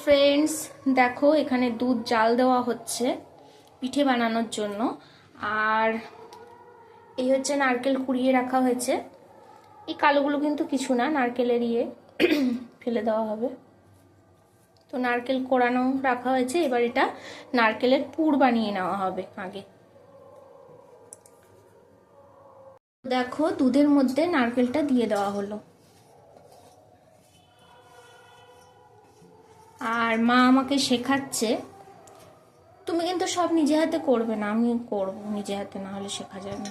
Friends, দেখো এখানে দুধ জাল দেওয়া হচ্ছে পিঠে বানানোর জন্য। আর এই হচ্ছে নারকেল কুড়িয়ে রাখা হয়েছে। এই কালোগুলো কিন্তু কিছু না, নারকেলের ফেলে দেওয়া হবে। তো নারকেল কোড়ানো রাখা হয়েছে, এবার এটা নারকেলের পুর বানিয়ে নেওয়া হবে আগে। দেখো দুধের মধ্যে নারকেলটা দিয়ে দেওয়া হলো। আর মা আমাকে শেখাচ্ছে, তুমি কিন্তু সব নিজে হাতে করবে না, আমি করব নিজে হাতে, না হলে শেখা যায় না।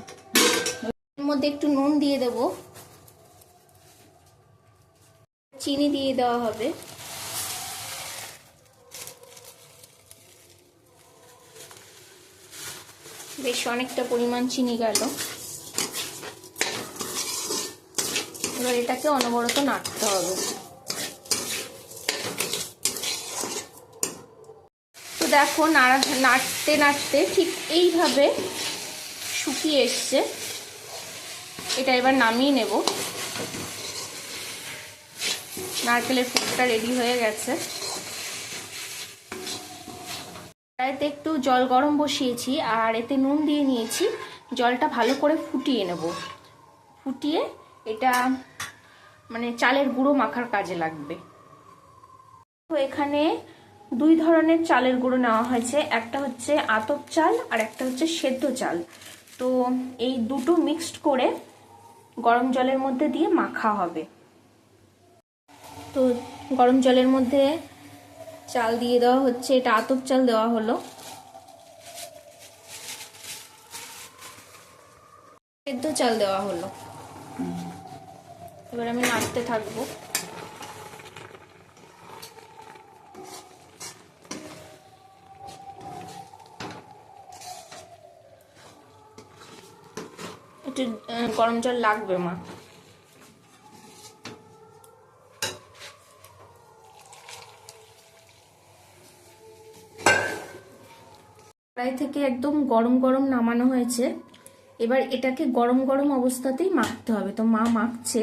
এর মধ্যে একটু নুন দিয়ে দেব, চিনি দিয়ে দেওয়া হবে। বেশ অনেকটা পরিমাণ চিনি গেল। এবার এটাকে অনবরত নাড়তে হবে। তো দেখো নাড়তে নাড়তে ঠিক এইভাবে শুকিয়ে এসছে। এটা এবার নামিয়ে নেব। নারকেলের পুরটা রেডি হয়ে গেছে। এতে একটু জল গরম বসিয়েছি আর এতে নুন দিয়ে নিয়েছি। জলটা ভালো করে ফুটিয়ে নেব। ফুটিয়ে এটা মানে চালের গুঁড়ো মাখার কাজে লাগবে। তো এখানে দুই ধরনের চালের গুঁড়ো নেওয়া হয়েছে, একটা হচ্ছে আতপ চাল আর একটা হচ্ছে সেদ্ধ চাল। তো এই দুটো মিক্সড করে গরম জলের মধ্যে দিয়ে মাখা হবে। তো গরম জলের মধ্যে চাল দিয়ে দেওয়া হচ্ছে, এটা আতপ চাল দেওয়া হলো। সেদ্ধ চাল দেওয়া হলো। এবার আমি নাড়তে থাকবো। একটু গরম জল লাগবে মা। কড়াই থেকে একদম গরম গরম নামানো হয়েছে। এবার এটাকে গরম গরম অবস্থাতেই মাখতে হবে। তো মা মাখছে,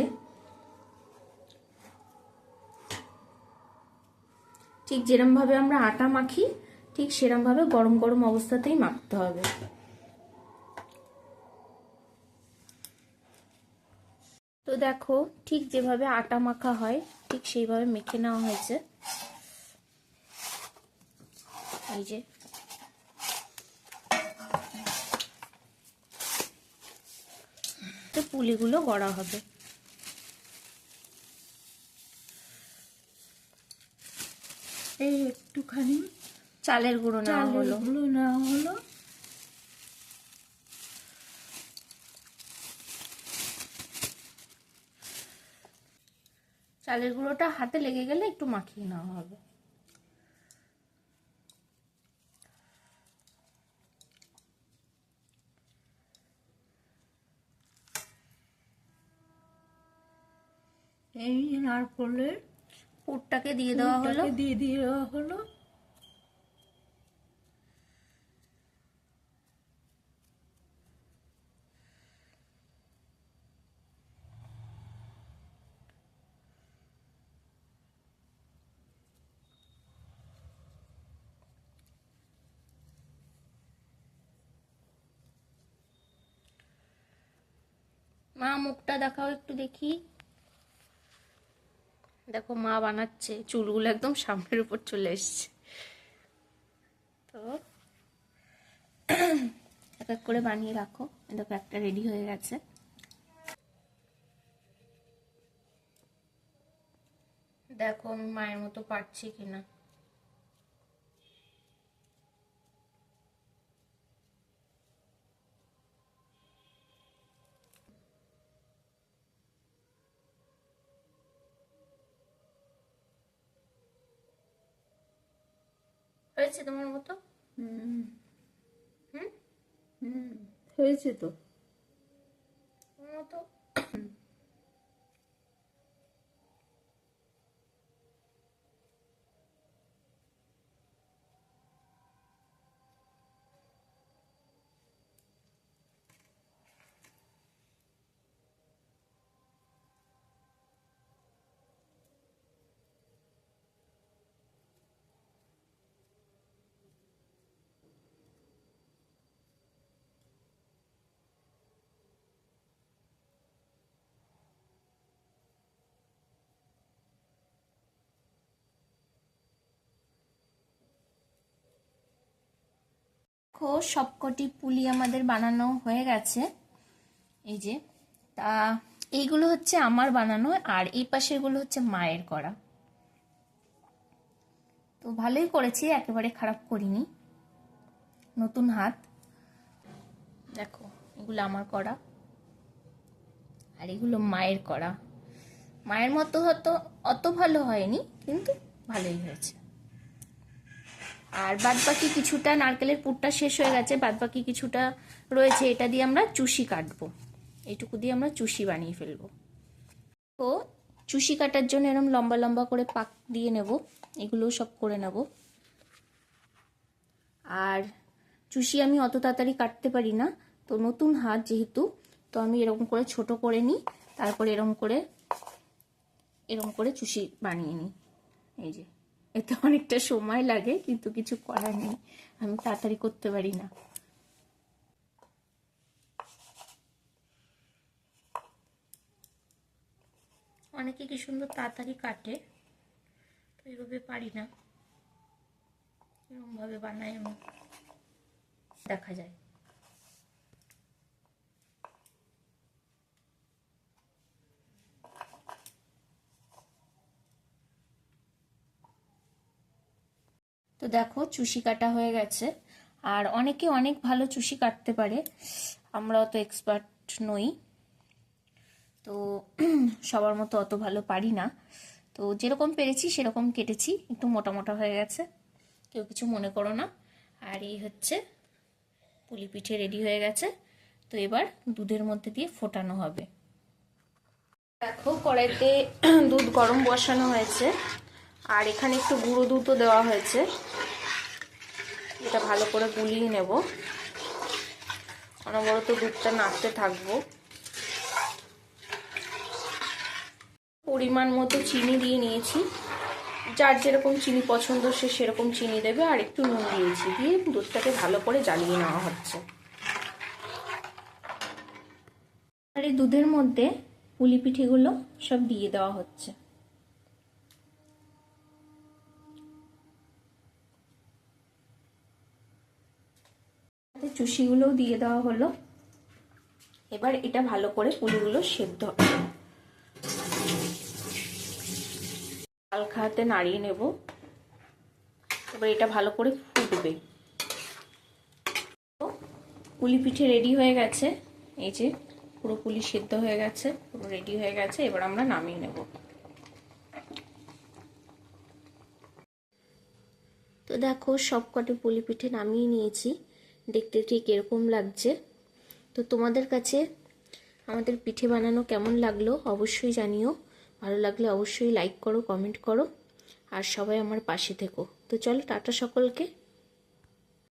ঠিক যেরকম ভাবে আমরা আটা মাখি ঠিক সেরকম ভাবে গরম গরম অবস্থাতেই মাখতে হবে। তো দেখো ঠিক যেভাবে আটা মাখা হয় ঠিক সেইভাবে মেখে নেওয়া হয়েছে। এই যে তো পুলিগুলো গড়া হবে। এই একটুখানি চালের গুঁড়ো নেওয়া হলো। চালের গুঁড়োটা হাতে লেগে গেলে একটু মাখিয়ে নেওয়া হবে। এই নারকেলের পুরটাকে দিয়ে দেওয়া হলো। মা মুখটা দেখাও একটু দেখি। দেখো মা বানাচ্ছে, চুলগুলো একদম সামনের উপর চলে এসছে। তো এক এক করে বানিয়ে রাখো। দেখো একটা রেডি হয়ে গেছে। দেখো আমি মায়ের মতো পারছি কিনা। হয়েছে তোমার মতো? হুম হুম হুম হয়েছে তো তোমার মতো। সবকটি পুলি আমাদের বানানো হয়ে গেছে। এই যে, তা এইগুলো হচ্ছে আমার বানানো, আর এই পাশেরগুলো হচ্ছে মায়ের করা। তো ভালোই করেছি, একেবারে খারাপ করিনি। নতুন হাত, দেখো এগুলো আমার করা আর এগুলো মায়ের করা। মায়ের মতো হয়তো অত ভালো হয়নি, কিন্তু ভালোই হয়েছে। আর বাদবাকি কিছুটা নারকেলের পুরটা শেষ হয়ে গেছে, বাদবাকি কিছুটা রয়েছে, এটা দিয়ে আমরা চুষি কাটবো। এইটুকু দিয়ে আমরা চুষি বানিয়ে ফেলবো। তো চুষি কাটার জন্য এরকম লম্বা লম্বা করে পাক দিয়ে নেব, এগুলো সব করে নেব। আর চুষি আমি অত তাড়াতাড়ি কাটতে পারি না, তো নতুন হাত যেহেতু, তো আমি এরকম করে ছোট করে নিই, তারপরে এরকম করে চুষি বানিয়ে নিই। এই যে, এতে অনেকটা সময় লাগে, কিন্তু কিছু করার নেই, আমি তাড়াতাড়ি করতে পারি না। অনেকে কি সুন্দর তাড়াতাড়ি কাটে, তো এইভাবে পারি না, এরকম ভাবে বানাই আমি, দেখা যায়। তো দেখো চুষি কাটা হয়ে গেছে। আর অনেকে অনেক ভালো চুষি কাটতে পারে, আমরা অত এক্সপার্ট নই, তো সবার মতো অত ভালো পারি না। তো যেরকম পেরেছি সেরকম কেটেছি, একটু মোটা মোটা হয়ে গেছে, কেউ কিছু মনে করো না। আর এই হচ্ছে পুলি পিঠে রেডি হয়ে গেছে। তো এবার দুধের মধ্যে দিয়ে ফোটানো হবে। দেখো কড়াইতে দুধ গরম বসানো হয়েছে, আর এখানে একটু গুঁড়ো দুধও দেওয়া হয়েছে। এটা ভালো করে গুলিয়ে নেব, অনবরত দুধটা নাড়তে থাকবো। পরিমাণ মতো চিনি দিয়ে নিয়েছি, যার যেরকম চিনি পছন্দ সে সেরকম চিনি দেবে। আর একটু নুন দিয়েছি, দিয়ে দুধটাকে ভালো করে জ্বালিয়ে নেওয়া হচ্ছে। আর এই দুধের মধ্যে পুলি পিঠেগুলো সব দিয়ে দেওয়া হচ্ছে। চুষিগুলোও দিয়ে দেওয়া হলো। এবার এটা ভালো করে পুলিগুলো সেদ্ধ হবে, হালকা হাতে নাড়িয়ে নেব। এবার এটা ভালো করে ফুটবে। পুলি পিঠে রেডি হয়ে গেছে, এই যে পুরো পুলি সেদ্ধ হয়ে গেছে, পুরো রেডি হয়ে গেছে। এবার আমরা নামিয়ে নেব। তো দেখো সবকটি পুলি পিঠে নামিয়ে নিয়েছি, দেখতে ঠিক এরকম লাগছে। তো তোমাদের কাছে আমাদের পিঠে বানানো কেমন লাগলো অবশ্যই জানিও। ভালো লাগলে অবশ্যই লাইক করো, কমেন্ট করো, আর সবাই আমার পাশে থেকো। তো চলো টাটা সকলকে।